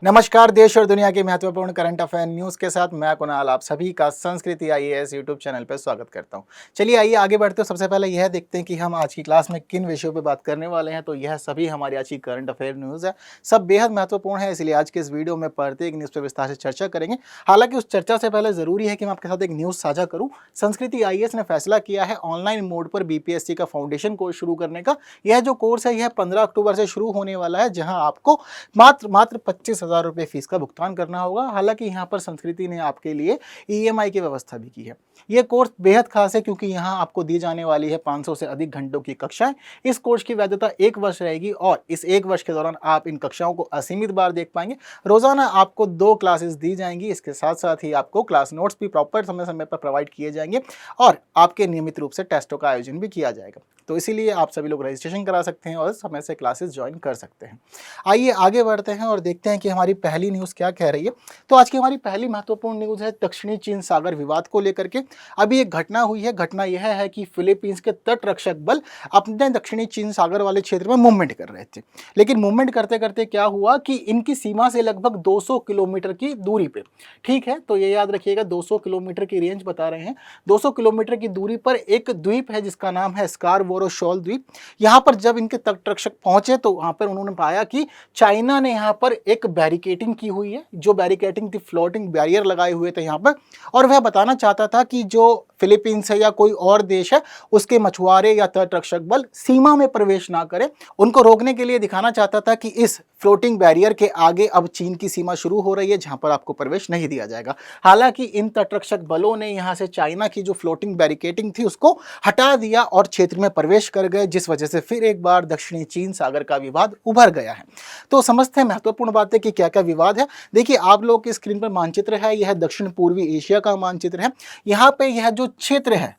नमस्कार। देश और दुनिया के महत्वपूर्ण करंट अफेयर न्यूज़ के साथ मैं कुणाल आप सभी का संस्कृति आईएएस यूट्यूब चैनल पर स्वागत करता हूं। चलिए आइए आगे बढ़ते हैं। सबसे पहले यह देखते हैं कि हम आज की क्लास में किन विषयों पर बात करने वाले हैं। तो यह सभी हमारी आज की करंट अफेयर न्यूज़ है, सब बेहद महत्वपूर्ण है, इसलिए आज के इस वीडियो में प्रत्येक न्यूज़ पर विस्तार से चर्चा करेंगे। हालांकि उस चर्चा से पहले जरूरी है कि मैं आपके साथ एक न्यूज़ साझा करूँ। संस्कृति आईएएस ने फैसला किया है ऑनलाइन मोड पर बीपीएससी का फाउंडेशन कोर्स शुरू करने का। यह जो कोर्स है यह 15 अक्टूबर से शुरू होने वाला है, जहां आपको मात्र 25,000 रुपये फीस का भुगतान करना होगा। हालांकि यहाँ पर संस्कृति ने आपके लिए ईएमआई की व्यवस्था भी की है। यह कोर्स बेहद खास है क्योंकि यहाँ आपको दी जाने वाली है 500 से अधिक घंटों की कक्षाएं। इस कोर्स की वैधता 1 वर्ष रहेगी और इस 1 वर्ष के दौरान आप इन कक्षाओं को असीमित बार देख पाएंगे। रोजाना आपको 2 क्लासेस दी जाएंगी। इसके साथ साथ ही आपको क्लास नोट्स भी प्रॉपर समय समय पर प्रोवाइड किए जाएंगे और आपके नियमित रूप से टेस्टों का आयोजन भी किया जाएगा। तो इसीलिए आप सभी लोग रजिस्ट्रेशन करा सकते हैं और समय से क्लासेस ज्वाइन कर सकते हैं। आइए आगे बढ़ते हैं और देखते हैं कि हमारी पहली न्यूज़ क्या कह रही है। तो आज की हमारी पहली महत्वपूर्ण न्यूज़ है दक्षिणी चीन सागर विवाद को लेकर के। अभी एक घटना हुई है। घटना यह है कि फिलीपींस के तटरक्षक बल अपने दक्षिणी चीन सागर वाले क्षेत्र में मूवमेंट कर रहे थे, लेकिन मूवमेंट करते करते क्या हुआ कि इनकी सीमा से लगभग 200 किलोमीटर की दूरी पे, ठीक है, तो ये याद रखिएगा 200 किलोमीटर की रेंज बता रहे हैं। 200 किलोमीटर की दूरी पर एक द्वीप है जिसका नाम है स्कारबोरो शोल द्वीप। यहाँ पर जब इनके तटरक्षक पहुंचे तो वहां पर उन्होंने पाया कि चाइना ने यहाँ पर एक बैरिकेटिंग की हुई है। जो बैरिकेटिंग थी, फ्लोटिंग बैरियर लगाए हुए थे यहाँ पर, और वह बताना चाहता था कि जो फिलीपींस है या कोई और देश है उसके मछुआरे या तटरक्षक बल सीमा में प्रवेश ना करें। उनको रोकने के लिए दिखाना चाहता था कि इस फ्लोटिंग बैरियर के आगे अब चीन की सीमा शुरू हो रही है जहां पर आपको प्रवेश नहीं दिया जाएगा। हालांकि इन तटरक्षक बलों ने यहां से चाइना की जो फ्लोटिंग बैरिकेटिंग थी उसको हटा दिया और क्षेत्र में प्रवेश कर गए, जिस वजह से फिर एक बार दक्षिणी चीन सागर का विवाद उभर गया है। तो समझते हैं महत्वपूर्ण बात है कि क्या क्या विवाद है। देखिए आप लोग की स्क्रीन पर मानचित्र है, यह दक्षिण पूर्वी एशिया का मानचित्र है। यहाँ पे यह जो क्षेत्र है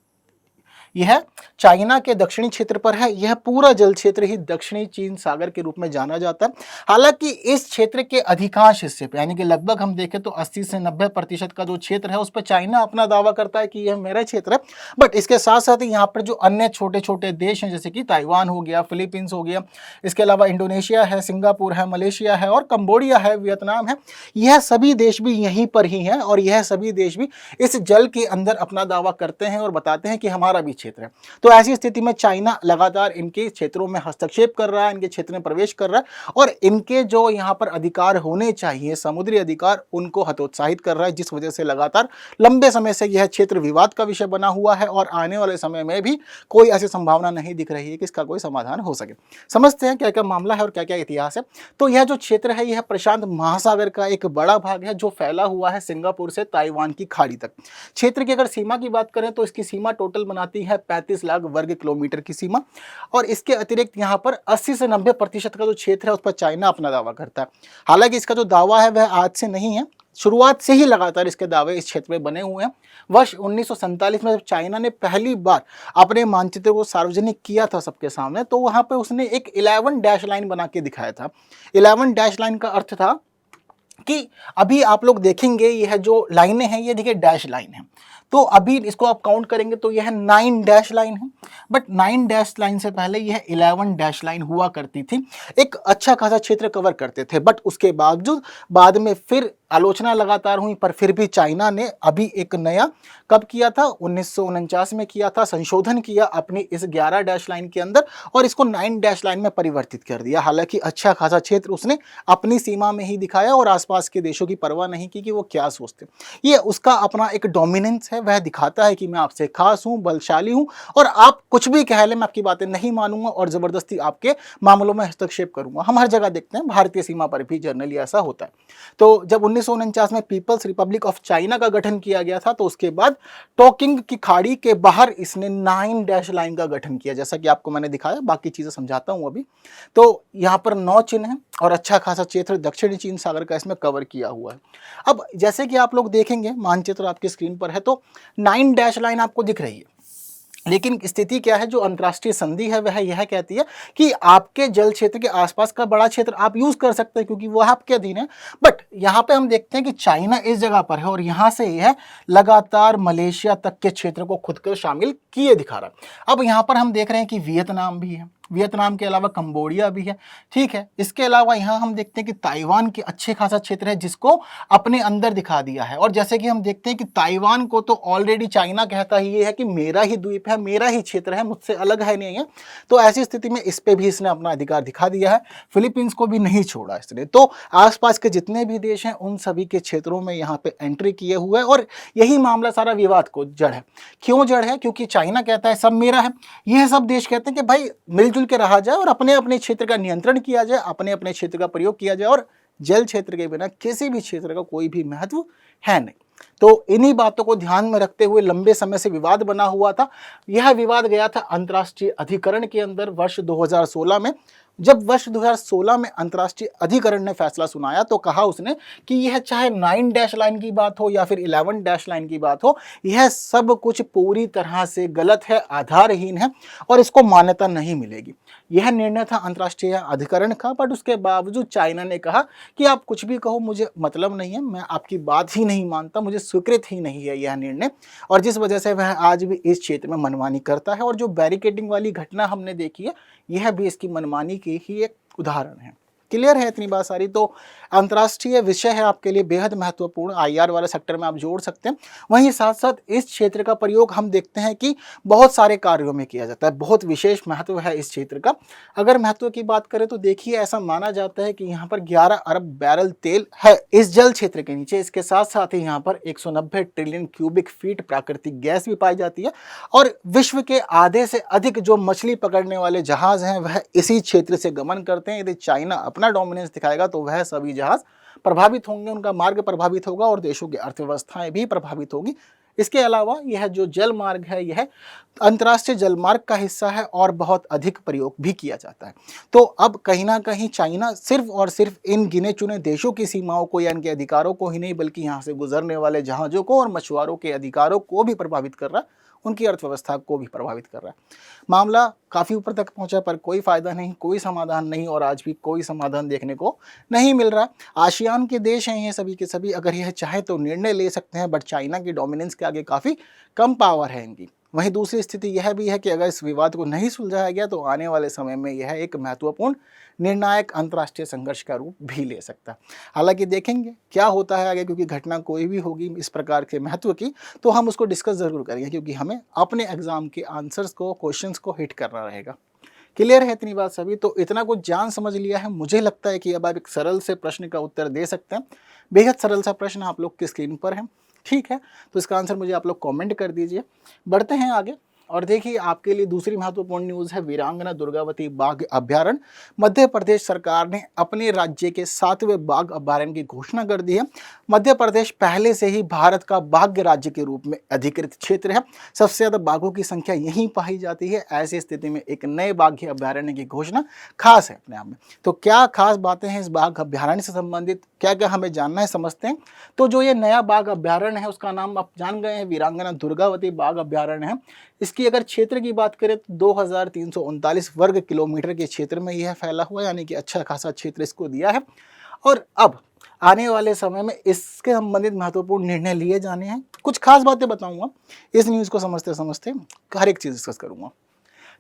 यह चाइना के दक्षिणी क्षेत्र पर है। यह पूरा जल क्षेत्र ही दक्षिणी चीन सागर के रूप में जाना जाता है। हालांकि इस क्षेत्र के अधिकांश हिस्से पे यानी कि लगभग हम देखें तो 80 से 90% का जो क्षेत्र है उस पर चाइना अपना दावा करता है कि यह मेरा क्षेत्र है। बट इसके साथ साथ ही यहाँ पर जो अन्य छोटे छोटे देश हैं जैसे कि ताइवान हो गया, फिलीपींस हो गया, इसके अलावा इंडोनेशिया है, सिंगापुर है, मलेशिया है और कंबोडिया है, वियतनाम है, यह सभी देश भी यहीं पर ही हैं और यह सभी देश भी इस जल के अंदर अपना दावा करते हैं और बताते हैं कि हमारा भी क्षेत्र है। तो ऐसी स्थिति में चाइना लगातार इनके क्षेत्रों में हस्तक्षेप कर रहा है, इनके क्षेत्र में प्रवेश कर रहा है और इनके जो यहाँ पर अधिकार होने चाहिए, समुद्री अधिकार, उनको हतोत्साहित कर रहा है, जिस वजह से लगातार लंबे समय से यह क्षेत्र विवाद का विषय बना हुआ है और आने वाले समय में भी कोई ऐसी संभावना नहीं दिख रही है कि इसका कोई समाधान हो सके। समझते हैं क्या क्या मामला है और क्या क्या इतिहास है। तो यह जो क्षेत्र है यह प्रशांत महासागर का एक बड़ा भाग है जो फैला हुआ है सिंगापुर से ताइवान की खाड़ी तक। क्षेत्र की अगर सीमा की बात करें तो इसकी सीमा टोटल बनाती है 35 लाख वर्ग किलोमीटर की सीमा और इसके अतिरिक्त यहाँ पर 80 से 90% का जो क्षेत्र है उस पर चाइना अपना दावा करता है। हालांकि इसका जो दावा है वह आज से नहीं है, शुरुआत से ही लगातार इसके दावे इस क्षेत्र में बने हुए हैं। वर्ष 1947 में जब चाइना ने पहली बार अपने मानचित्र को सार्वजनिक किया था सबके सामने, तो वहां पे उसने एक 11 डैश लाइन बना के दिखाया था। 11 डैश लाइन का अर्थ था कि अभी आप लोग देखेंगे यह जो लाइनें हैं ये देखिए डैश लाइन है, तो अभी इसको आप काउंट करेंगे तो यह 9 डैश लाइन है। बट 9 डैश लाइन से पहले यह 11 डैश लाइन हुआ करती थी, एक अच्छा खासा क्षेत्र कवर करते थे। बट उसके बावजूद बाद में फिर आलोचना लगातार हुई, पर फिर भी चाइना ने अभी एक नया कब किया था, 1949 में किया था, संशोधन किया अपनी इस 11 डैश लाइन के अंदर और इसको 9 डैश लाइन में परिवर्तित कर दिया। हालांकि अच्छा खासा क्षेत्र उसने अपनी सीमा में ही दिखाया और आसपास के देशों की परवाह नहीं की कि वो क्या सोचते। ये उसका अपना एक डोमिनेंस है, वह दिखाता है कि मैं आपसे खास हूँ, बलशाली हूँ और आप कुछ भी कह लें मैं आपकी बातें नहीं मानूंगा और जबरदस्ती आपके मामलों में हस्तक्षेप करूंगा। हम हर जगह देखते हैं, भारतीय सीमा पर भी जनरली ऐसा होता है। तो जब 1949 में पीपल्स रिपब्लिक ऑफ चाइना का गठन किया गया था तो उसके बाद टोकिंग की खाड़ी के बाहर इसने 9 डैश लाइन का गठन किया, जैसा कि आपको मैंने दिखाया। बाकी चीजें समझाता हूं अभी। तो यहाँ पर 9 चिन्ह है और अच्छा खासा क्षेत्र दक्षिणी चीन सागर का इसमें कवर किया हुआ है। अब जैसे कि आप लोग देखेंगे मानचित्र आपकी स्क्रीन पर है तो 9 डैश लाइन आपको दिख रही है, लेकिन स्थिति क्या है, जो अंतर्राष्ट्रीय संधि है वह यह कहती है कि आपके जल क्षेत्र के आसपास का बड़ा क्षेत्र आप यूज कर सकते हैं क्योंकि वह आपके अधीन है। बट यहाँ पे हम देखते हैं कि चाइना इस जगह पर है और यहाँ से यह लगातार मलेशिया तक के क्षेत्र को खुद को शामिल किए दिखा रहा है। अब यहाँ पर हम देख रहे हैं कि वियतनाम भी है, वियतनाम के अलावा कंबोडिया भी है, ठीक है। इसके अलावा यहाँ हम देखते हैं कि ताइवान के अच्छे खासा क्षेत्र है जिसको अपने अंदर दिखा दिया है। और जैसे कि हम देखते हैं कि ताइवान को तो ऑलरेडी चाइना कहता ही ये है कि मेरा ही द्वीप है, मेरा ही क्षेत्र है, मुझसे अलग है नहीं है। तो ऐसी स्थिति में इस पे भी इसने अपना अधिकार दिखा दिया है। फिलीपींस को भी नहीं छोड़ा इसने। तो आसपास के जितने भी देश हैं उन सभी के क्षेत्रों में यहाँ पे एंट्री किए हुए है। और यही मामला सारा विवाद को जड़ है। क्यों जड़ है? क्योंकि चाइना कहता है सब मेरा है, यह सब देश कहते हैं कि भाई मिलजुल के रहा जाए और अपने अपने क्षेत्र का नियंत्रण किया जाए, अपने अपने क्षेत्र का प्रयोग किया जाए, और जल क्षेत्र के बिना किसी भी क्षेत्र का कोई भी महत्व है नहीं। तो इन्हीं बातों को ध्यान में रखते हुए लंबे समय से विवाद बना हुआ था। यह विवाद गया था अंतर्राष्ट्रीय अधिकरण के अंदर वर्ष 2016 में। जब वर्ष 2016 में अंतर्राष्ट्रीय अधिकरण ने फैसला सुनाया तो कहा उसने कि यह चाहे 9 डैश लाइन की बात हो या फिर 11 डैश लाइन की बात हो, यह सब कुछ पूरी तरह से गलत है, आधारहीन है और इसको मान्यता नहीं मिलेगी। यह निर्णय था अंतर्राष्ट्रीय अधिकरण का। बट उसके बावजूद चाइना ने कहा कि आप कुछ भी कहो, मुझे मतलब नहीं है, मैं आपकी बात ही नहीं मानता, मुझे स्वीकृत ही नहीं है यह निर्णय। और जिस वजह से वह आज भी इस क्षेत्र में मनमानी करता है। और जो बैरिकेडिंग वाली घटना हमने देखी है, यह भी इसकी मनमानी की ही एक उदाहरण है। क्लियर है इतनी बात सारी? तो अंतर्राष्ट्रीय विषय है आपके लिए बेहद महत्वपूर्ण, IR वाले सेक्टर में आप जोड़ सकते हैं। वहीं साथ साथ इस क्षेत्र का प्रयोग हम देखते हैं कि बहुत सारे कार्यों में किया जाता है। बहुत विशेष महत्व है इस क्षेत्र का। अगर महत्व की बात करें तो देखिए, ऐसा माना जाता है कि यहाँ पर 11 अरब बैरल तेल है इस जल क्षेत्र के नीचे। इसके साथ साथ ही यहाँ पर 190 ट्रिलियन क्यूबिक फीट प्राकृतिक गैस भी पाई जाती है। और विश्व के आधे से अधिक जो मछली पकड़ने वाले जहाज हैं वह इसी क्षेत्र से गमन करते हैं। यदि चाइना अपना डोमिनेंस दिखाएगा तो वह सभी जहाज प्रभावित होंगे, उनका मार्ग प्रभावित होगा और देशों की अर्थव्यवस्थाएं भी प्रभावित होगी। इसके अलावा यह जो जल मार्ग है यह अंतर्राष्ट्रीय जल मार्ग का हिस्सा है और बहुत अधिक प्रयोग भी किया जाता है। तो अब कहीं ना कहीं चाइना सिर्फ और सिर्फ इन गिने चुने देशों की सीमाओं को या इनके अधिकारों को ही नहीं, बल्कि यहाँ से गुजरने वाले जहाज़ों को और मछुआरों के अधिकारों को भी प्रभावित कर रहा है, उनकी अर्थव्यवस्था को भी प्रभावित कर रहा है। मामला काफ़ी ऊपर तक पहुंचा पर कोई फ़ायदा नहीं, कोई समाधान नहीं, और आज भी कोई समाधान देखने को नहीं मिल रहा। आसियान के देश हैं ये सभी के सभी, अगर यह चाहे तो निर्णय ले सकते हैं, बट चाइना की डोमिनेंस के आगे काफ़ी कम पावर है इनकी। वहीं दूसरी स्थिति यह भी है कि अगर इस विवाद को नहीं सुलझाया गया तो आने वाले समय में यह एक महत्वपूर्ण निर्णायक अंतर्राष्ट्रीय संघर्ष का रूप भी ले सकता है। हालांकि देखेंगे क्या होता है आगे, क्योंकि घटना कोई भी होगी इस प्रकार के महत्व की तो हम उसको डिस्कस ज़रूर करेंगे, क्योंकि हमें अपने एग्जाम के आंसर्स को, क्वेश्चंस को हिट करना रहेगा। क्लियर है इतनी बात सभी? तो इतना कुछ जान समझ लिया है, मुझे लगता है कि अब आप एक सरल से प्रश्न का उत्तर दे सकते हैं। बेहद सरल सा प्रश्न आप लोग की स्क्रीन पर है, ठीक है। तो इसका आंसर मुझे आप लोग कमेंट कर दीजिए। बढ़ते हैं आगे और देखिए आपके लिए दूसरी महत्वपूर्ण न्यूज़ है वीरांगना दुर्गावती बाघ अभ्यारण्य। मध्य प्रदेश सरकार ने अपने राज्य के 7वें बाघ अभ्यारण्य की घोषणा कर दी है। मध्य प्रदेश पहले से ही भारत का बाघ राज्य के रूप में अधिकृत क्षेत्र है। सबसे ज़्यादा बाघों की संख्या यहीं पाई जाती है। ऐसी स्थिति में एक नए बाघ अभ्यारण्य की घोषणा खास है अपने आप में। तो क्या खास बातें हैं इस बाघ अभ्यारण्य से संबंधित, क्या क्या हमें जानना है, समझते हैं। तो जो ये नया बाघ अभ्यारण्य है उसका नाम आप जान गए हैं, वीरांगना दुर्गावती बाघ अभ्यारण्य है। इसकी अगर क्षेत्र की बात करें तो 2339 वर्ग किलोमीटर के क्षेत्र में यह फैला हुआ है, यानी कि अच्छा खासा क्षेत्र इसको दिया है। और अब आने वाले समय में इसके संबंधित महत्वपूर्ण निर्णय लिए जाने हैं। कुछ खास बातें बताऊंगा, इस न्यूज़ को समझते समझते हर एक चीज़ डिस्कस करूंगा।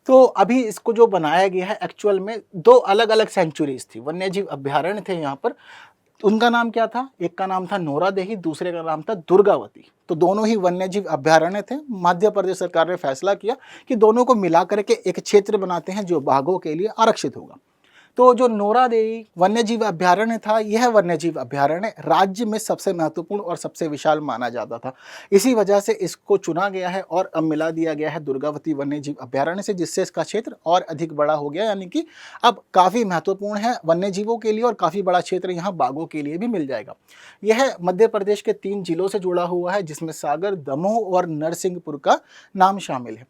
तो अभी इसको जो बनाया गया है एक्चुअल में 2 अलग अलग सेंचुरीज थी, वन्यजीव अभ्यारण्य थे यहाँ पर। उनका नाम क्या था? एक का नाम था नोरादेही, दूसरे का नाम था दुर्गावती। तो दोनों ही वन्यजीव अभ्यारण्य थे। मध्य प्रदेश सरकार ने फैसला किया कि दोनों को मिला करके एक क्षेत्र बनाते हैं जो बाघों के लिए आरक्षित होगा। तो जो नोरादेवी वन्यजीव अभ्यारण्य था, यह वन्यजीव अभ्यारण्य राज्य में सबसे महत्वपूर्ण और सबसे विशाल माना जाता था। इसी वजह से इसको चुना गया है और अब मिला दिया गया है दुर्गावती वन्यजीव अभ्यारण्य से, जिससे इसका क्षेत्र और अधिक बड़ा हो गया, यानी कि अब काफ़ी महत्वपूर्ण है वन्यजीवों के लिए और काफ़ी बड़ा क्षेत्र यहाँ बाघों के लिए भी मिल जाएगा। यह मध्य प्रदेश के 3 जिलों से जुड़ा हुआ है, जिसमें सागर, दमोह और नरसिंहपुर का नाम शामिल है।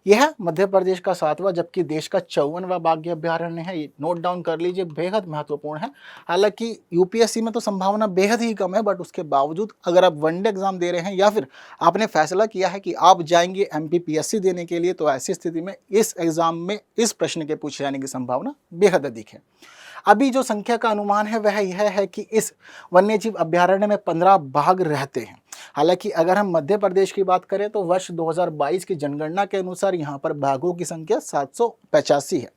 यह मध्य प्रदेश का 7वां जबकि देश का 54वां बाघ अभ्यारण्य है। नोट डाउन कर लीजिए, बेहद महत्वपूर्ण है। हालांकि यूपीएससी में तो संभावना बेहद ही कम है, बट उसके बावजूद अगर आप वनडे एग्जाम दे रहे हैं या फिर आपने फैसला किया है कि आप जाएंगे एमपीपीएससी देने के लिए, तो ऐसी स्थिति में इस एग्जाम में इस प्रश्न के पूछे जाने की संभावना बेहद अधिक है। अभी जो संख्या का अनुमान है वह यह है कि इस वन्यजीव अभ्यारण्य में 15 बाघ रहते हैं। हालांकि अगर हम मध्य प्रदेश की बात करें तो वर्ष 2022 की जनगणना के अनुसार यहाँ पर बाघों की संख्या 785 है।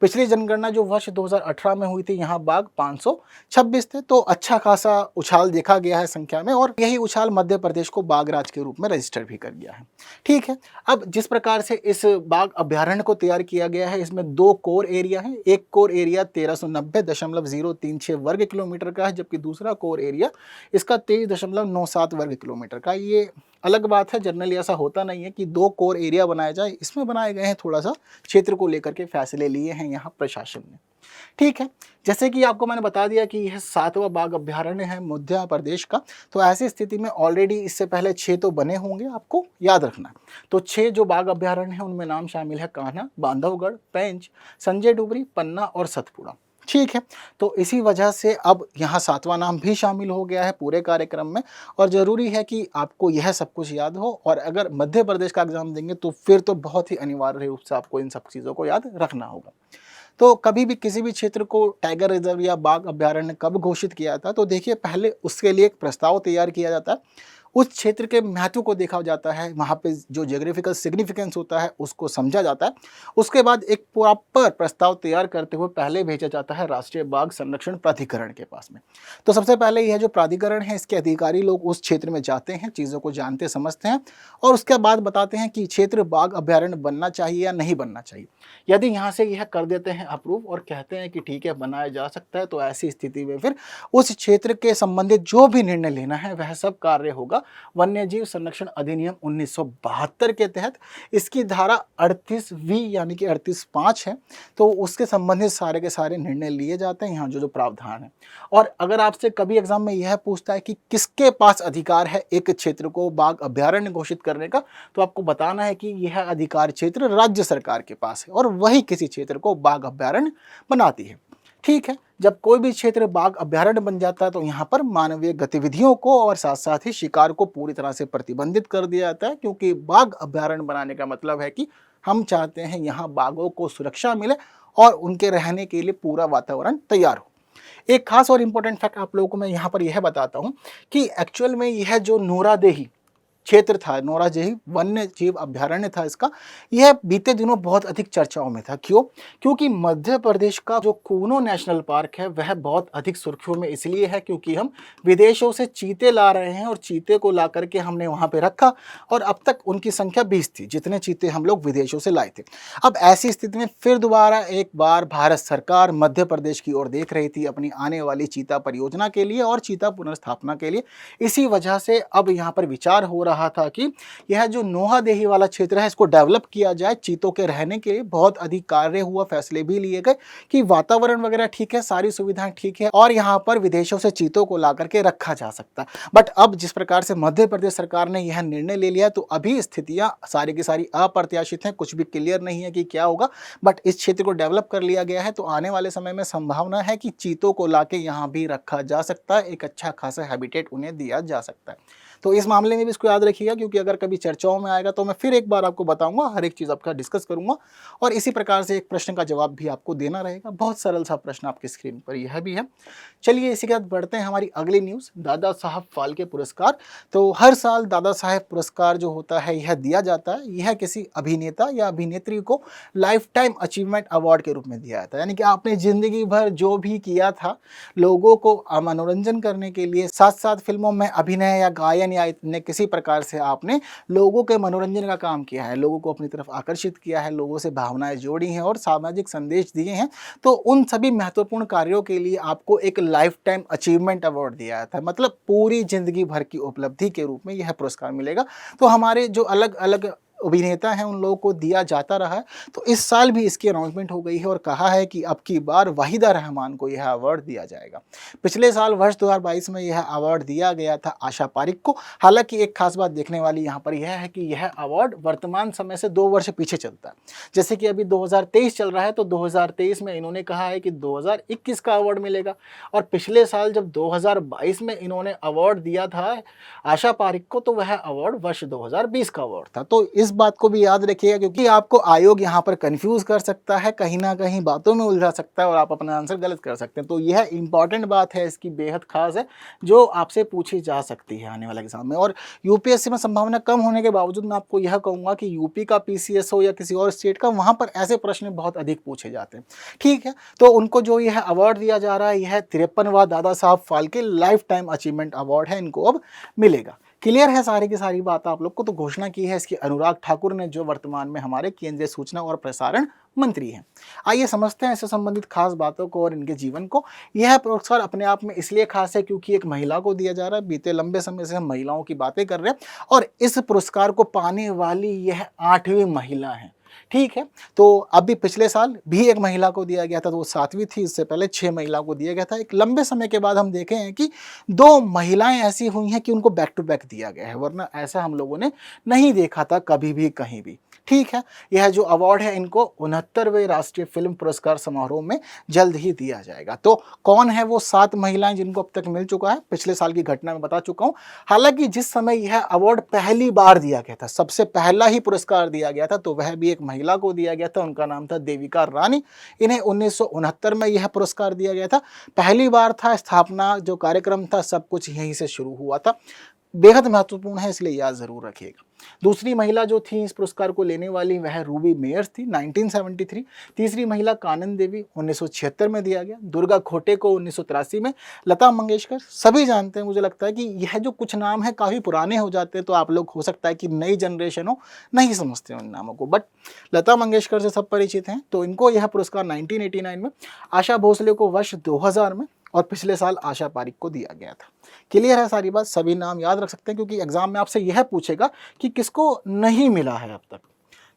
पिछली जनगणना जो वर्ष 2018 में हुई थी, यहाँ बाघ 526 थे। तो अच्छा खासा उछाल देखा गया है संख्या में, और यही उछाल मध्य प्रदेश को बाघ राज्य के रूप में रजिस्टर भी कर गया है। ठीक है, अब जिस प्रकार से इस बाघ अभ्यारण्य को तैयार किया गया है, इसमें 2 कोर एरिया है। एक कोर एरिया 1390.036 वर्ग किलोमीटर का है, जबकि दूसरा कोर एरिया इसका 23.97 वर्ग किलोमीटर का। ये अलग बात है, जनरली ऐसा होता नहीं है कि 2 कोर एरिया बनाया जाए। इसमें बनाए गए हैं, थोड़ा सा क्षेत्र को लेकर के फैसले लिए हैं यहाँ प्रशासन ने। ठीक है, जैसे कि आपको मैंने बता दिया कि यह 7वां बाघ अभ्यारण्य है मध्य प्रदेश का। तो ऐसी स्थिति में ऑलरेडी इससे पहले 6 तो बने होंगे, आपको याद रखना। तो 6 जो बाघ अभ्यारण्य हैं उनमें नाम शामिल है कान्हा, बांधवगढ़, पेंच, संजय डुबरी, पन्ना और सतपुड़ा। ठीक है, तो इसी वजह से अब यहाँ 7वां नाम भी शामिल हो गया है पूरे कार्यक्रम में। और ज़रूरी है कि आपको यह सब कुछ याद हो, और अगर मध्य प्रदेश का एग्जाम देंगे तो फिर तो बहुत ही अनिवार्य रूप से आपको इन सब चीज़ों को याद रखना होगा। तो कभी भी किसी भी क्षेत्र को टाइगर रिजर्व या बाघ अभ्यारण्य कब घोषित किया था, तो देखिए पहले उसके लिए एक प्रस्ताव तैयार किया जाता है। उस क्षेत्र के महत्व को देखा जाता है, वहाँ पे जो ज्योग्राफिकल सिग्निफिकेंस होता है उसको समझा जाता है। उसके बाद एक प्रॉपर प्रस्ताव तैयार करते हुए पहले भेजा जाता है राष्ट्रीय बाघ संरक्षण प्राधिकरण के पास में। तो सबसे पहले यह जो प्राधिकरण है, इसके अधिकारी लोग उस क्षेत्र में जाते हैं, चीज़ों को जानते समझते हैं, और उसके बाद बताते हैं कि क्षेत्र बाघ अभ्यारण्य बनना चाहिए या नहीं बनना चाहिए। यदि यहाँ से यह कर देते हैं अप्रूव और कहते हैं कि ठीक है बनाया जा सकता है, तो ऐसी स्थिति में फिर उस क्षेत्र के संबंधित जो भी निर्णय लेना है वह सब कार्य होगा वन्य जीव संरक्षण अधिनियम 1972 के तहत। इसकी धारा 38V यानी कि 38(5) है। तो उसके संबंधित सारे के सारे निर्णय लिए जाते हैं यहाँ जो प्रावधान है। और अगर आपसे कभी एग्जाम में यह पूछता है कि किसके पास अधिकार है एक क्षेत्र को बाघ अभ्यारण्य घोषित करने का, तो आपको बताना है कि यह अधिकार क्षेत्र राज्य सरकार के पास है और वही किसी क्षेत्र को बाघ अभ्यारण्य बनाती है। ठीक है, जब कोई भी क्षेत्र बाघ अभ्यारण्य बन जाता है तो यहाँ पर मानवीय गतिविधियों को और साथ साथ ही शिकार को पूरी तरह से प्रतिबंधित कर दिया जाता है, क्योंकि बाघ अभ्यारण्य बनाने का मतलब है कि हम चाहते हैं यहाँ बाघों को सुरक्षा मिले और उनके रहने के लिए पूरा वातावरण तैयार हो। एक खास और इम्पोर्टेंट फैक्ट आप लोगों को मैं यहाँ पर यह बताता हूँ कि एक्चुअल में यह जो नोरादेही क्षेत्र था, नोरादेही वन्य जीव अभ्यारण्य था, इसका यह बीते दिनों बहुत अधिक चर्चाओं में था। क्यों? क्योंकि मध्य प्रदेश का जो कूनो नेशनल पार्क है वह बहुत अधिक सुर्खियों में इसलिए है क्योंकि हम विदेशों से चीते ला रहे हैं और चीते को ला करके हमने वहाँ पे रखा, और अब तक उनकी संख्या 20 थी जितने चीते हम लोग विदेशों से लाए थे। अब ऐसी स्थिति में फिर दोबारा एक बार भारत सरकार मध्य प्रदेश की ओर देख रही थी अपनी आने वाली चीता परियोजना के लिए और चीता पुनर्स्थापना के लिए। इसी वजह से अब यहाँ पर विचार हो रहा था कि यह जो नोहादेही वाला क्षेत्र है इसको डेवलप किया जाए चीतों के रहने के लिए। बहुत अधिक कार्य हुआ, फैसले भी लिए गए कि वातावरण वगैरह ठीक है, सारी सुविधाएं ठीक है और यहाँ पर विदेशों से चीतों को ला करके रखा जा सकता है। बट अब जिस प्रकार से मध्य प्रदेश सरकार ने यह निर्णय ले लिया तो अभी स्थितियां सारी की सारी अप्रत्याशित हैं, कुछ भी क्लियर नहीं है कि क्या होगा। बट इस क्षेत्र को डेवलप कर लिया गया है तो आने वाले समय में संभावना है कि चीतों को लाके यहाँ भी रखा जा सकता है, एक अच्छा खासा हैबिटेट उन्हें दिया जा सकता है। तो इस मामले में भी इसको याद रखिएगा, क्योंकि अगर कभी चर्चाओं में आएगा तो मैं फिर एक बार आपको बताऊंगा, हर एक चीज़ आपका डिस्कस करूंगा और इसी प्रकार से एक प्रश्न का जवाब भी आपको देना रहेगा। बहुत सरल सा प्रश्न आपकी स्क्रीन पर यह भी है। चलिए इसी के साथ बढ़ते हैं हमारी अगली न्यूज़, दादा साहब फाल्के पुरस्कार। तो हर साल दादा साहेब पुरस्कार जो होता है यह दिया जाता है। यह किसी अभिनेता या अभिनेत्री को लाइफ टाइम अचीवमेंट अवार्ड के रूप में दिया जाता है, यानी कि आपने जिंदगी भर जो भी किया था लोगों को मनोरंजन करने के लिए, साथ साथ फिल्मों में अभिनय या गायन या इतने किसी प्रकार से आपने लोगों के मनोरंजन का काम किया है, लोगों को अपनी तरफ आकर्षित किया है, लोगों से भावनाएं जोड़ी हैं और सामाजिक संदेश दिए हैं, तो उन सभी महत्वपूर्ण कार्यों के लिए आपको एक लाइफ टाइम अचीवमेंट अवार्ड दिया जाता है। मतलब पूरी जिंदगी भर की उपलब्धि के रूप में यह पुरस्कार मिलेगा। तो हमारे जो अलग अलग अभिनेता हैं उन लोगों को दिया जाता रहा है। तो इस साल भी इसकी अनाउंसमेंट हो गई है और कहा है कि अब की बार वाहिदा रहमान को यह अवार्ड दिया जाएगा। पिछले साल वर्ष 2022 में यह अवार्ड दिया गया था आशा पारिक को। हालांकि एक खास बात देखने वाली यहाँ पर यह है कि यह अवार्ड वर्तमान समय से 2 वर्ष पीछे चलता है। जैसे कि अभी 2023 चल रहा है तो 2023 में इन्होंने कहा है कि 2021 का अवार्ड मिलेगा, और पिछले साल जब 2022 में इन्होंने अवार्ड दिया था आशा पारिक को तो वह अवार्ड वर्ष 2020 का अवार्ड था। तो इस बात को भी याद रखिएगा, क्योंकि आपको आयोग यहाँ पर कंफ्यूज कर सकता है, कहीं ना कहीं बातों में उलझा सकता है और आप अपना आंसर गलत कर सकते हैं। तो यह इंपॉर्टेंट बात है, इसकी बेहद खास है, जो आपसे पूछी जा सकती है आने वाले एग्जाम में। और यूपीएससी में संभावना कम होने के बावजूद मैं आपको यह कहूँगा कि यूपी का पीसीएस हो या किसी और स्टेट का, वहाँ पर ऐसे प्रश्न बहुत अधिक पूछे जाते हैं। ठीक है, तो उनको जो यह अवार्ड दिया जा रहा है, यह 53वां Dada Saheb Phalke life time achievement award है, इनको अब मिलेगा। क्लियर है सारी की सारी बात आप लोग को। तो घोषणा की है इसकी अनुराग ठाकुर ने, जो वर्तमान में हमारे केंद्रीय सूचना और प्रसारण मंत्री हैं। आइए समझते हैं इससे संबंधित खास बातों को और इनके जीवन को। यह पुरस्कार अपने आप में इसलिए खास है क्योंकि एक महिला को दिया जा रहा है। बीते लंबे समय से हम महिलाओं की बातें कर रहे हैं और इस पुरस्कार को पाने वाली यह 8वीं महिला है। ठीक है, तो अभी पिछले साल भी एक महिला को दिया गया था, तो वो 7वीं थी। इससे पहले 6 महिला को दिया गया था। एक लंबे समय के बाद हम देखे हैं कि 2 महिलाएं ऐसी हुई हैं कि उनको बैक टू बैक दिया गया है, वरना ऐसा हम लोगों ने नहीं देखा था कभी भी कहीं भी। ठीक है, यह जो अवार्ड है इनको 69वें राष्ट्रीय फिल्म पुरस्कार समारोह में जल्द ही दिया जाएगा। तो कौन है वो 7 महिलाएं जिनको अब तक मिल चुका है, पिछले साल की घटना में बता चुका हूं। हालांकि जिस समय यह अवार्ड पहली बार दिया गया था, सबसे पहला ही पुरस्कार दिया गया था, तो वह भी एक महिला को दिया गया था। उनका नाम था देविका रानी। इन्हें 1969 में यह पुरस्कार दिया गया था। पहली बार था, स्थापना जो कार्यक्रम था सब कुछ यहीं से शुरू हुआ था। बेहद महत्वपूर्ण है, इसलिए याद जरूर रखिएगा। दूसरी महिला जो थी इस पुरस्कार को लेने वाली, वह रूबी मेयर्स थी, 1973। तीसरी महिला कानन देवी, 1976 में दिया गया। दुर्गा खोटे को 1983 में। लता मंगेशकर सभी जानते हैं। मुझे लगता है कि यह जो कुछ नाम है काफ़ी पुराने हो जाते हैं, तो आप लोग हो सकता है कि नई जनरेशन हो, नहीं समझते उन नामों को, बट लता मंगेशकर से सब परिचित हैं। तो इनको यह पुरस्कार 1989 में, आशा भोसले को वर्ष 2000 में और पिछले साल आशा पारिक को दिया गया था। क्लियर है सारी बात, सभी नाम याद रख सकते हैं, क्योंकि एग्जाम में आपसे यह पूछेगा कि किसको नहीं मिला है अब तक।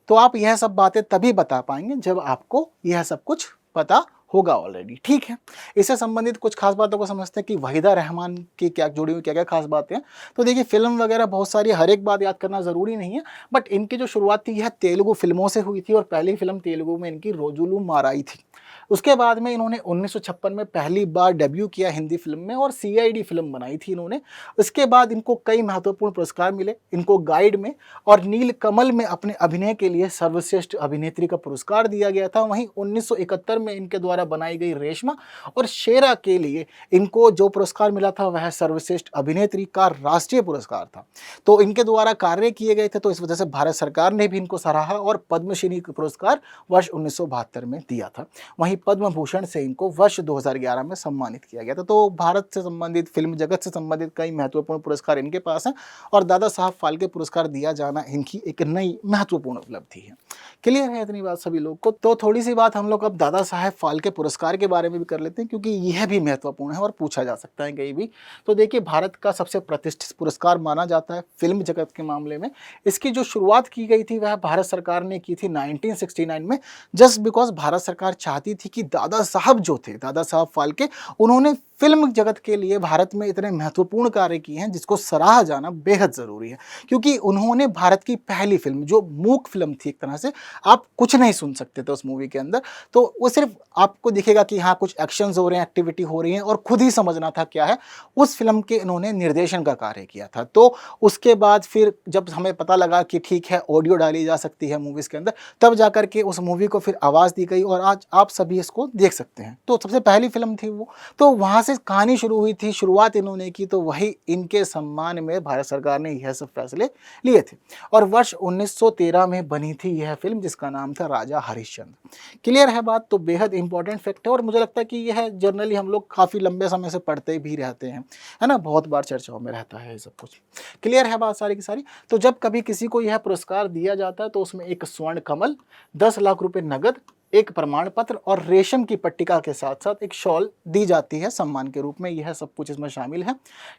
तो आप यह सब बातें तभी बता पाएंगे जब आपको यह सब कुछ पता होगा ऑलरेडी। ठीक है, इससे संबंधित कुछ खास बातों को समझते हैं कि वहीदा रहमान की क्या जुड़ी हुई क्या क्या खास बातें हैं। तो देखिए, फिल्म वगैरह बहुत सारी, हर एक बात याद करना जरूरी नहीं है, बट इनकी जो शुरुआत थी यह तेलुगु फिल्मों से हुई थी और पहली फिल्म तेलुगु में इनकी रोजुलू माराई थी। उसके बाद में इन्होंने 1956 में पहली बार डेब्यू किया हिंदी फिल्म में और सीआईडी फिल्म बनाई थी इन्होंने। उसके बाद इनको कई महत्वपूर्ण पुरस्कार मिले। इनको गाइड में और नील कमल में अपने अभिनय के लिए सर्वश्रेष्ठ अभिनेत्री का पुरस्कार दिया गया था। वहीं 1971 में इनके द्वारा बनाई गई रेशमा और शेरा के लिए इनको जो पुरस्कार मिला था वह सर्वश्रेष्ठ अभिनेत्री का राष्ट्रीय पुरस्कार था। तो इनके द्वारा कार्य किए गए थे, तो इस वजह से भारत सरकार ने भी इनको सराहा और पद्मश्री पुरस्कार वर्ष 1972 में दिया था। वहीं पद्म भूषण से इनको वर्ष 2011 में सम्मानित किया गया था। तो भारत से संबंधित, फिल्म जगत से संबंधित कई महत्वपूर्ण पुरस्कार इनके पास हैं और दादा साहब फाल्के पुरस्कार दिया जाना इनकी एक नई महत्वपूर्ण उपलब्धि है। क्लियर है इतनी बात सभी लोग को? तो थोड़ी सी बात हम लोग अब दादा साहब फाल्के पुरस्कार के बारे में भी कर लेते हैं, क्योंकि यह भी महत्वपूर्ण है और पूछा जा सकता है कहीं भी। तो देखिए, भारत का सबसे प्रतिष्ठित पुरस्कार माना जाता है फिल्म जगत के मामले में। इसकी जो शुरुआत की गई थी वह भारत सरकार ने की थी 1969 में, जस्ट बिकॉज भारत सरकार चाहती थी कि दादा साहब जो थे, दादा साहब फाल्के, उन्होंने फिल्म जगत के लिए भारत में इतने महत्वपूर्ण कार्य किए हैं जिसको सराहा जाना बेहद ज़रूरी है। क्योंकि उन्होंने भारत की पहली फिल्म, जो मूक फिल्म थी एक तरह से, आप कुछ नहीं सुन सकते थे उस मूवी के अंदर, तो वो सिर्फ आपको दिखेगा कि हाँ कुछ एक्शंस हो रहे हैं, एक्टिविटी हो रही है और खुद ही समझना था क्या है। उस फिल्म के इन्होंने निर्देशन का कार्य किया था। तो उसके बाद फिर जब हमें पता लगा कि ठीक है ऑडियो डाली जा सकती है मूवीज़ के अंदर, तब जाकर के उस मूवी को फिर आवाज़ दी गई और आज आप सभी इसको देख सकते हैं। तो सबसे पहली फिल्म थी वो, तो वहाँ से कहानी शुरू हुई थी, शुरुआत इन्होंने की, तो वही इनके सम्मान में भारत सरकार ने यह सब फैसले लिए थे। और वर्ष 1913 में बनी थी यह फिल्म, जिसका नाम था राजा हरिश्चंद्र। क्लियर है बात? तो बेहद इंपॉर्टेंट फैक्ट है और मुझे लगता है कि यह जनरली हम लोग काफ़ी लंबे समय से पढ़ते भी रहते हैं, है ना, बहुत बार चर्चाओं में रहता है ये सब कुछ। क्लियर है बात सारी की सारी? तो जब कभी किसी को यह पुरस्कार दिया जाता है तो उसमें एक स्वर्ण कमल, 10 लाख रुपए नगद, एक प्रमाण पत्र और रेशम की पट्टिका के साथ साथ एक शॉल दी जाती है सम्मान के रूप में। यह सब कुछ इसमें शामिल है।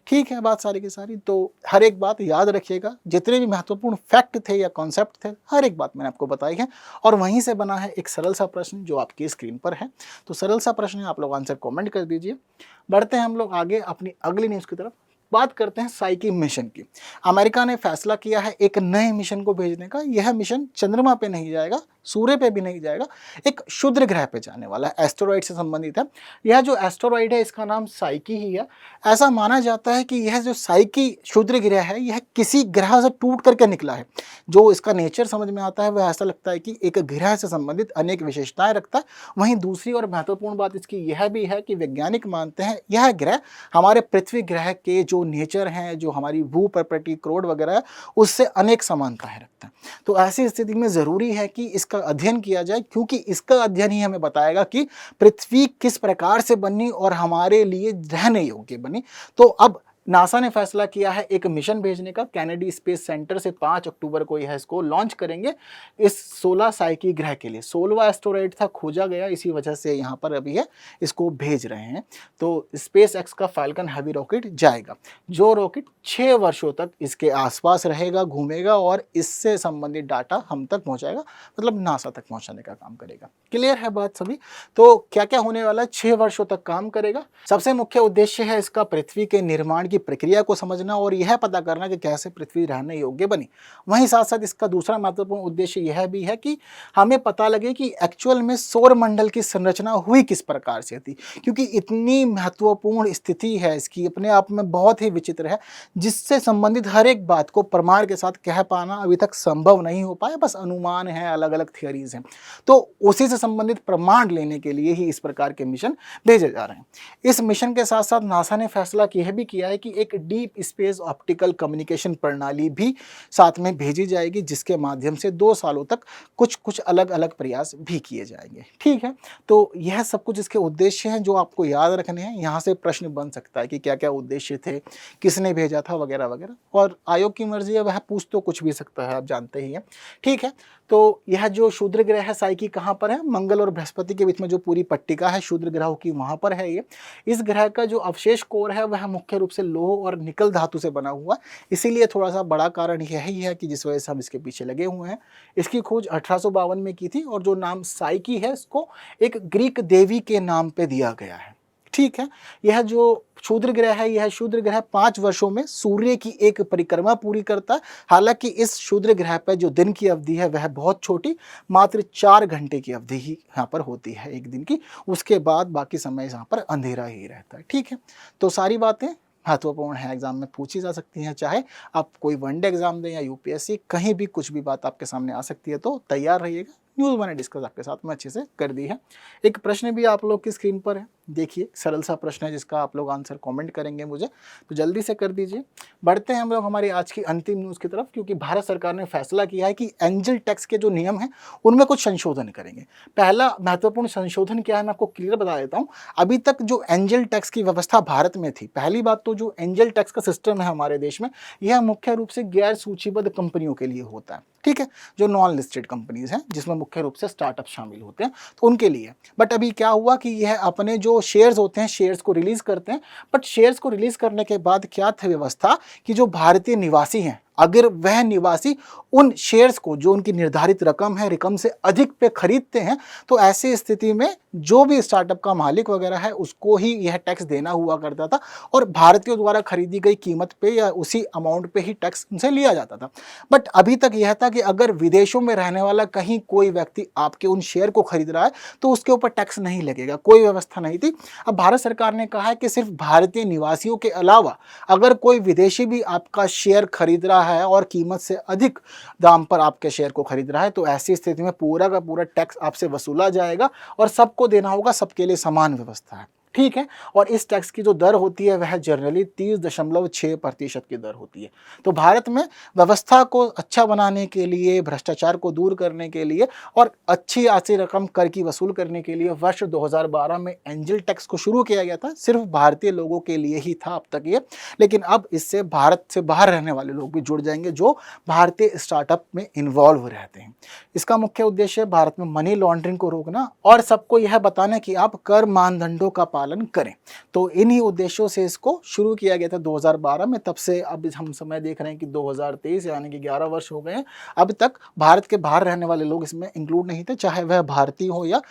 ठीक है बात सारी की सारी? तो हर एक बात याद रखिएगा, जितने भी महत्वपूर्ण फैक्ट थे या कॉन्सेप्ट थे, हर एक बात मैंने आपको बताई है। और वहीं से बना है एक सरल सा प्रश्न जो आपकी स्क्रीन पर है। तो सरल सा प्रश्न है, आप लोग आंसर कॉमेंट कर दीजिए। बढ़ते हैं हम लोग आगे अपनी अगली न्यूज़ की तरफ। बात करते हैं साइकी मिशन की। अमेरिका ने फैसला किया है एक नए मिशन को भेजने का। यह मिशन चंद्रमा पे नहीं जाएगा, सूर्य पे भी नहीं जाएगा, एक क्षुद्र ग्रह पे जाने वाला है, एस्टेरॉइड से संबंधित है। यह जो एस्टेरॉइड है इसका नाम साइकी ही है। ऐसा माना जाता है कि यह जो साइकी क्षुद्र ग्रह है यह किसी ग्रह से टूट करके निकला है। जो इसका नेचर समझ में आता है वह ऐसा लगता है कि एक ग्रह से संबंधित अनेक विशेषताएं रखता है। वहीं दूसरी और महत्वपूर्ण बात इसकी यह भी है कि वैज्ञानिक मानते हैं यह ग्रह हमारे पृथ्वी ग्रह के जो नेचर हैं, जो हमारी भू प्रकृति क्रोड वगैरह है, उससे अनेक समानताएं रखता है। तो ऐसी स्थिति में ज़रूरी है कि इसका अध्ययन किया जाए, क्योंकि इसका अध्ययन ही हमें बताएगा कि पृथ्वी किस प्रकार से बनी और हमारे लिए रहने योग्य बनी। तो अब नासा ने फैसला किया है एक मिशन भेजने का। कैनेडी स्पेस सेंटर से 5 अक्टूबर को यह इसको लॉन्च करेंगे इस 16 साइकी ग्रह के लिए। 16वां एस्टेरॉइड था, खोजा गया, इसी वजह से यहाँ पर अभी है इसको भेज रहे हैं। तो स्पेस एक्स का फाल्कन हैवी रॉकेट जाएगा, जो रॉकेट 6 वर्षों तक इसके आसपास रहेगा, घूमेगा और इससे संबंधित डाटा हम तक पहुँचाएगा, मतलब नासा तक पहुँचाने का काम करेगा। क्लियर है बात सभी? तो क्या क्या होने वाला है, 6 वर्षों तक काम करेगा। सबसे मुख्य उद्देश्य है इसका पृथ्वी के निर्माण की प्रक्रिया को समझना और यह पता करना कि कैसे पृथ्वी रहने योग्य बनी। वहीं साथ साथ इसका दूसरा महत्वपूर्ण उद्देश्य यह भी है कि हमें पता लगे कि एक्चुअल में सौर मंडल की संरचना हुई किस प्रकार से थी, क्योंकि इतनी महत्वपूर्ण स्थिति है इसकी, अपने आप में बहुत ही विचित्र है, जिससे संबंधित हर एक बात को प्रमाण के साथ कह पाना अभी तक संभव नहीं हो पाया, बस अनुमान है, अलग अलग थियरीज हैं। तो उसी से संबंधित प्रमाण लेने के लिए ही इस प्रकार के मिशन भेजे जा रहे हैं। इस मिशन के साथ साथ नासा ने फैसला यह भी किया है कि एक डीप स्पेस ऑप्टिकल कम्युनिकेशन प्रणाली भी साथ में भेजी जाएगी, जिसके माध्यम से 2 सालों तक कुछ अलग अलग प्रयास भी किए जाएंगे। ठीक है, तो यह सब कुछ इसके उद्देश्य हैं जो आपको याद रखने हैं। यहाँ से प्रश्न बन सकता है कि क्या क्या उद्देश्य थे, किसने भेजा था, वगैरह वगैरह, और आयोग की मर्जी है, वह पूछ तो कुछ भी सकता है, आप जानते ही हैं। ठीक है, तो यह जो क्षुद्र ग्रह है साइकी कहाँ पर है, मंगल और बृहस्पति के बीच में जो पूरी पट्टिका है क्षुद्र ग्रहों की, वहाँ पर है ये। इस ग्रह का जो अवशेष कोर है वह मुख्य रूप से लोह और निकल धातु से बना हुआ, इसीलिए थोड़ा सा बड़ा कारण यही है कि जिस वजह से हम इसके पीछे लगे हुए हैं। इसकी खोज 1852 में की थी और जो नाम साइकी है इसको एक ग्रीक देवी के नाम पे दिया गया है। ठीक है, यह जो क्षुद्र ग्रह है, यह क्षुद्र ग्रह 5 वर्षों में सूर्य की एक परिक्रमा पूरी करता है। हालांकि इस क्षुद्र ग्रह पर जो दिन की अवधि है वह बहुत छोटी, मात्र 4 घंटे की अवधि ही यहाँ पर होती है एक दिन की, उसके बाद बाकी समय यहाँ पर अंधेरा ही रहता है। ठीक है, तो सारी बातें महत्वपूर्ण है, एग्जाम में पूछी जा सकती हैं, चाहे आप कोई वनडे एग्जाम दें या यूपीएससी, कहीं भी कुछ भी बात आपके सामने आ सकती है, तो तैयार रहिएगा। न्यूज़ मैंने डिस्कस आपके साथ में अच्छे से कर दी है। एक प्रश्न भी आप लोग की स्क्रीन पर है, देखिए, सरल सा प्रश्न है जिसका आप लोग आंसर कमेंट करेंगे मुझे, तो जल्दी से कर दीजिए। बढ़ते हैं हम लोग हमारी आज की अंतिम न्यूज़ की तरफ, क्योंकि भारत सरकार ने फैसला किया है कि एंजल टैक्स के जो नियम हैं उनमें कुछ संशोधन करेंगे। पहला महत्वपूर्ण संशोधन क्या है मैं आपको क्लियर बता देता हूँ। अभी तक जो एंजल टैक्स की व्यवस्था भारत में थी, पहली बात तो जो एंजल टैक्स का सिस्टम है हमारे देश में, यह मुख्य रूप से गैर सूचीबद्ध कंपनियों के लिए होता है। ठीक है, जो नॉन लिस्टेड कंपनीज हैं, जिसमें मुख्य रूप से स्टार्टअप शामिल होते हैं, तो उनके लिए। बट अभी क्या हुआ कि यह अपने जो शेयर्स होते हैं, शेयर्स को रिलीज करते हैं, बट शेयर्स को रिलीज करने के बाद क्या था व्यवस्था कि जो भारतीय निवासी हैं, अगर वह निवासी उन शेयर्स को, जो उनकी निर्धारित रकम है, रकम से अधिक पे खरीदते हैं, तो ऐसी स्थिति में जो भी स्टार्टअप का मालिक वगैरह है उसको ही यह टैक्स देना हुआ करता था, और भारतीयों द्वारा खरीदी गई कीमत पे या उसी अमाउंट पे ही टैक्स उनसे लिया जाता था। बट अभी तक यह था कि अगर विदेशों में रहने वाला कहीं कोई व्यक्ति आपके उन शेयर को खरीद रहा है तो उसके ऊपर टैक्स नहीं लगेगा, कोई व्यवस्था नहीं थी। अब भारत सरकार ने कहा है कि सिर्फ भारतीय निवासियों के अलावा अगर कोई विदेशी भी आपका शेयर खरीद रहा है और कीमत से अधिक दाम पर आपके शेयर को खरीद रहा है, तो ऐसी स्थिति में पूरा का पूरा टैक्स आपसे वसूला जाएगा और सबको देना होगा, सबके लिए समान व्यवस्था है। ठीक है, और इस टैक्स की जो दर होती है वह जनरली 30.6% की दर होती है। तो भारत में व्यवस्था को अच्छा बनाने के लिए, भ्रष्टाचार को दूर करने के लिए और अच्छी खासी रकम कर की वसूल करने के लिए वर्ष 2012 में एंजल टैक्स को शुरू किया गया था। सिर्फ भारतीय लोगों के लिए ही था अब तक ये, लेकिन अब इससे भारत से बाहर रहने वाले लोग भी जुड़ जाएंगे जो भारतीय स्टार्टअप में इन्वॉल्व रहते हैं। इसका मुख्य उद्देश्य है भारत में मनी लॉन्ड्रिंग को रोकना और सबको यह बताना कि आप कर मानदंडों का पालन करें। तो इन्हीं उद्देश्यों से इसको शुरू किया गया था 2012 में। तब से अब हम समय देख रहे हैं कि 2023 यानी कि 11 वर्ष हो गए हैं। अब तक भारत के बाहर रहने वाले लोग इसमें इंक्लूड नहीं थे, चाहे वह भारतीय हो या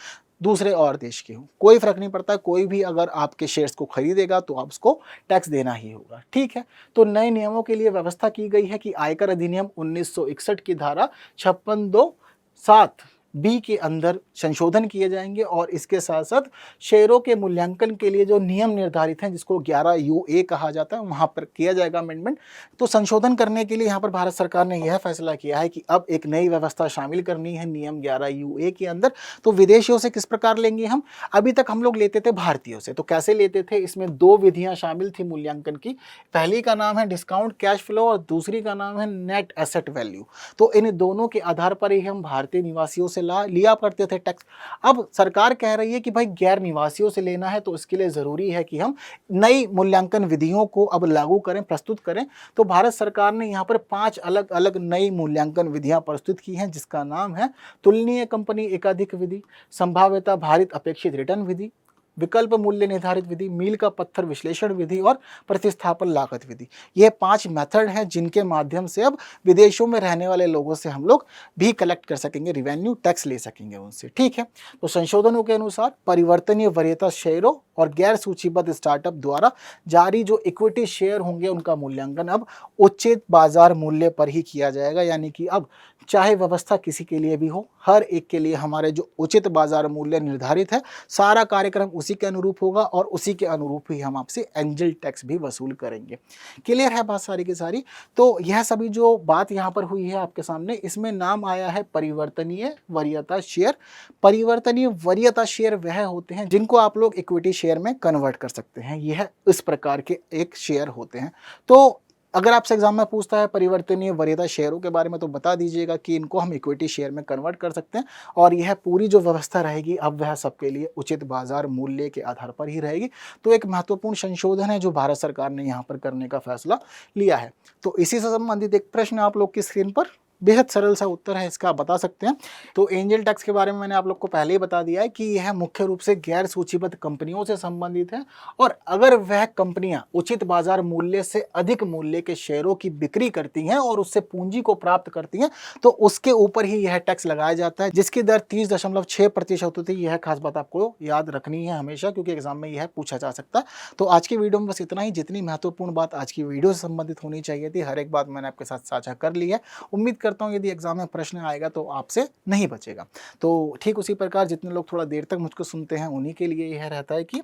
दूसरे और देश के हों, कोई फर्क नहीं पड़ता। कोई भी अगर आपके शेयर्स को खरीदेगा तो आप उसको टैक्स देना ही होगा, ठीक है। तो नए नियमों के लिए व्यवस्था की गई है कि आयकर अधिनियम 1961 की धारा 56(2)(7) बी के अंदर संशोधन किए जाएंगे और इसके साथ साथ शेयरों के मूल्यांकन के लिए जो नियम निर्धारित हैं, जिसको 11(ua) कहा जाता है, वहां पर किया जाएगा अमेंडमेंट। तो संशोधन करने के लिए यहाँ पर भारत सरकार ने यह फैसला किया है कि अब एक नई व्यवस्था शामिल करनी है नियम 11(ua) के अंदर। तो विदेशियों से किस प्रकार लेंगे हम? अभी तक हम लोग लेते थे भारतीयों से। तो कैसे लेते थे? इसमें दो विधियां शामिल थी मूल्यांकन की। पहली का नाम है डिस्काउंट कैश फ्लो और दूसरी का नाम है नेट एसेट वैल्यू। तो इन दोनों के आधार पर ही हम भारतीय निवासियों से लिया करते थे टैक्स। अब सरकार कह रही है कि भाई गैर निवासियों से लेना है, तो इसके लिए जरूरी है कि हम नई मूल्यांकन विधियों को अब लागू करें, प्रस्तुत करें। तो भारत सरकार ने यहाँ पर 5 अलग अलग नई मूल्यांकन विधियां प्रस्तुत की हैं, जिसका नाम है तुलनीय कंपनी एकाधिक विधि, संभाव्यता भारित अपेक्षित रिटर्न विधि, विकल्प मूल्य निर्धारित विधि, मील का पत्थर विश्लेषण विधि और प्रतिस्थापन लागत विधि। ये 5 मेथड हैं जिनके माध्यम से अब विदेशों में रहने वाले लोगों से हम लोग भी कलेक्ट कर सकेंगे, रिवेन्यू टैक्स ले सकेंगे उनसे, ठीक है। तो संशोधनों के अनुसार परिवर्तनीय वरीयता शेयरों और गैर सूचीबद्ध स्टार्टअप द्वारा जारी जो इक्विटी शेयर होंगे उनका मूल्यांकन अब उचित बाजार मूल्य पर ही किया जाएगा। यानी कि अब चाहे व्यवस्था किसी के लिए भी हो, हर एक के लिए हमारे जो उचित बाजार मूल्य निर्धारित है, सारा कार्यक्रम उसी के अनुरूप होगा और उसी के अनुरूप ही हम आपसे एंजल टैक्स भी वसूल करेंगे। क्लियर है बात सारी की सारी? तो यह सभी जो बात यहाँ पर हुई है आपके सामने, इसमें नाम आया है परिवर्तनीय वरीयता शेयर। परिवर्तनीय वरीयता शेयर वह होते हैं जिनको आप लोग इक्विटी शेयर में कन्वर्ट कर सकते हैं। यह इस प्रकार के एक शेयर होते हैं। तो अगर आपसे एग्जाम में पूछता है परिवर्तनीय वरीयता शेयरों के बारे में, तो बता दीजिएगा कि इनको हम इक्विटी शेयर में कन्वर्ट कर सकते हैं और यह पूरी जो व्यवस्था रहेगी अब वह सबके लिए उचित बाजार मूल्य के आधार पर ही रहेगी। तो एक महत्वपूर्ण संशोधन है जो भारत सरकार ने यहाँ पर करने का फैसला लिया है। तो इसी से संबंधित एक प्रश्न आप लोग की स्क्रीन पर, बेहद सरल सा उत्तर है इसका, आप बता सकते हैं। तो एंजल टैक्स के बारे में मैंने आप लोग को पहले ही बता दिया है कि यह मुख्य रूप से गैर सूचीबद्ध कंपनियों से संबंधित है और अगर वह कंपनियां उचित बाजार मूल्य से अधिक मूल्य के शेयरों की बिक्री करती हैं और उससे पूंजी को प्राप्त करती हैं, तो उसके ऊपर ही यह टैक्स लगाया जाता है, जिसकी दर 30.6% होती है। यह खास बात आपको याद रखनी है हमेशा, क्योंकि एग्जाम में यह पूछा जा सकता है। तो आज की वीडियो में बस इतना ही। जितनी महत्वपूर्ण बात आज की वीडियो से संबंधित होनी चाहिए थी, हर एक बात मैंने आपके साथ साझा कर ली है। उम्मीद करता हूँ यदि एग्जाम में प्रश्न आएगा तो आपसे नहीं बचेगा। तो ठीक उसी प्रकार जितने लोग थोड़ा देर तक मुझको सुनते हैं, उन्हीं के लिए यह रहता है कि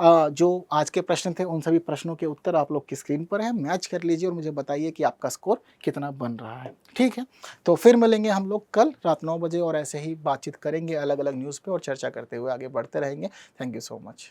जो आज के प्रश्न थे उन सभी प्रश्नों के उत्तर आप लोग की स्क्रीन पर हैं, मैच कर लीजिए और मुझे बताइए कि आपका स्कोर कितना बन रहा है, ठीक है। तो फिर मिलेंगे हम लोग कल रात 9 बजे और ऐसे ही बातचीत करेंगे अलग अलग न्यूज़ पे और चर्चा करते हुए आगे बढ़ते रहेंगे। Thank you so much.